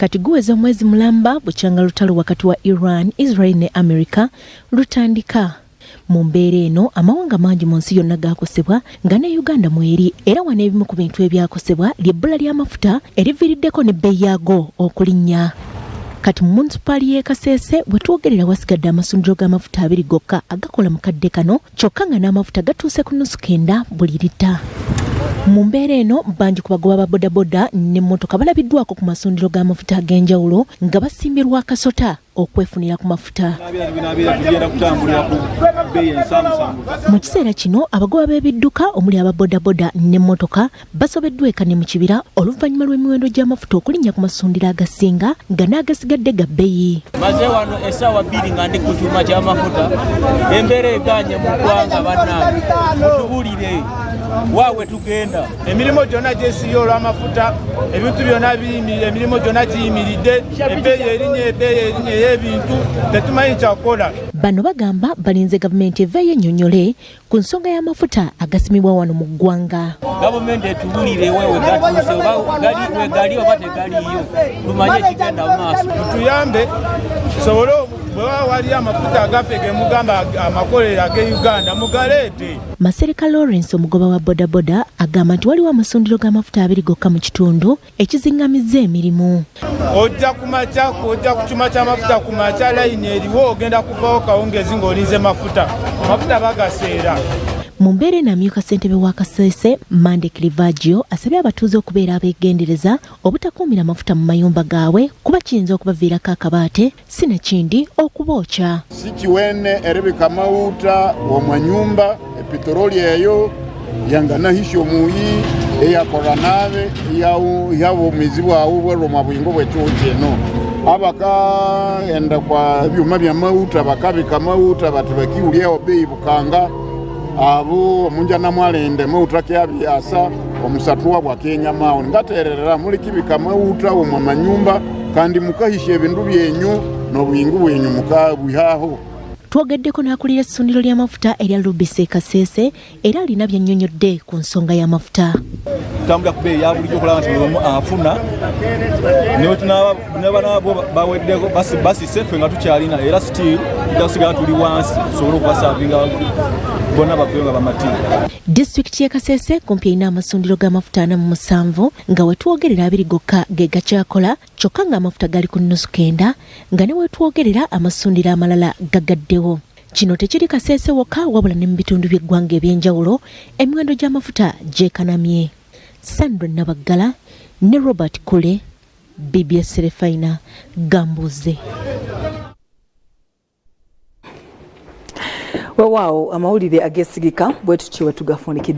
kati guweza omwezi mulamba bukyanga lutalo wakati wa Iran, Israel ne America lutandika. Mu mbeera eno amawanga mangi mu nsi yonna gaakosebwa nga ne Uganda mweri, era wano ebimu ku bintu ebyakosebwa ly'ebbula ly'amafuta eriviiriddeko n'ebbeeyi yaago okulinnya. Kati mu munisipaali y'e Kasese bwe twogerera wasigadde amasundiro g'amafuta 2 gokka agakola mu kadde kano, kyokka nga n'amafuta gatuuse ku nusu 9 buli lita. Mu mbeera eno bangi ku bagoba ba bodaboda n'emmotoka balabiddwako ku masundiro g'amafuta ag'enjawulo nga basimbirwa akasota okwefunira ku mafuta. Mu kiseera kino abagoba b'ebidduka omuli aba bodaboda n'emmotoka basobeddwa ekane mu kibira oluvannyuma lw'emiwendo gy'amafuta okulinnya ku masundiro agasinga nga n'agasigadde ga bbeeyi. Maze wano essaawa 2 nga ndi ku kyuma ky'amafuta, embeera eganye mu ggwanga bannange, mutubuulire waawe tugenda. Emirimu gyonna gyesiyo olw'amafuta, ebintu byonna biyimiridde, emirimu gyonna giyimiridde, ebbeeyi erinnya ey'ebintu tetumanyi kyakukola. Bano bagamba balinze gavumenti eveeyo ennyonnyole ku nsonga y'amafuta agasimibwa wano mu ggwanga. Gavumenti etubuulire wewe gatuuse we gali oba tegaliyo, tumanye ekigenda mu maaso. Tutuyambe tusobole bwe wali amafuta agaffe ge mugamba amakolero ag'e Uganda mugaleete. Masereka Lawrence omugoba wa bodaboda agamba nti waliwo amasundiro g'amafuta 2 gokka mu kitundu ekizingamizza emirimu. Ojja ku makya, ojja ku kyuma ky'amafuta ku makya, layini eriwo ogenda kuvaho kawungezi ng'olinze mafuta. Amafuta bagaseera. Mu mbeera eno amyuka ssentebe wa Kasese Mande Clivagio asabye abatuuze okubeera abeegendereza obutakuumira amafuta mu mayumba gaabwe kuba kiyinza okubaviirako akabaate si nakindi okubookya. Si kiwene erebeka mawuta omanyumba epitoroli eyo yanganahisha omuyi eyakora nabe yabo omuizi bwawe bweroma bwingo bwekyokyo eno abaka enda kwa byuma bya mawuta bakabika mawuta bati bakiulyawo bbeeyi bukanga abo omunjana mwalende mawuta kyabyasa omusatuwa bwa Kenya mawo ngatererera muli kibika mawuta omwa manyumba kandi mukahisha ebintu byenyu n'obuyingu bwenyu mukabwihaho. Twogeddeko n'akulira essundiro ly'amafuta erya BBS Kasese era alina byannyonnyodde ku nsonga y'amafuta. Tambula ku bbeeyi ya bulijjo okulaba nti omu afuna ne banaabo baweddeko basise ffe nga tukyalina era still tusigala tuli wansi tusobole okubasaavinga bonna baveyo nga bamativu. Disitulikiti y'e Kasese kumpi erina amasundiro g'amafuta 47 nga wetwogerera 2 gokka ge gakyakola kyokka nga amafuta gali ku nusu 9 nga ne wetwogerera amasundiro amalala gagaddewo. Kino tekiri Kasese wokka wabula ne mu bitundu by'eggwanga eby'enjawulo emiwendo gy'amafuta gyekanamye. Sandra Nabaggala ne Robert Kule, BBS Terefayina, Gambuuze. Wow, amawulire ageesigika bwe tutyo we tugafunikidde.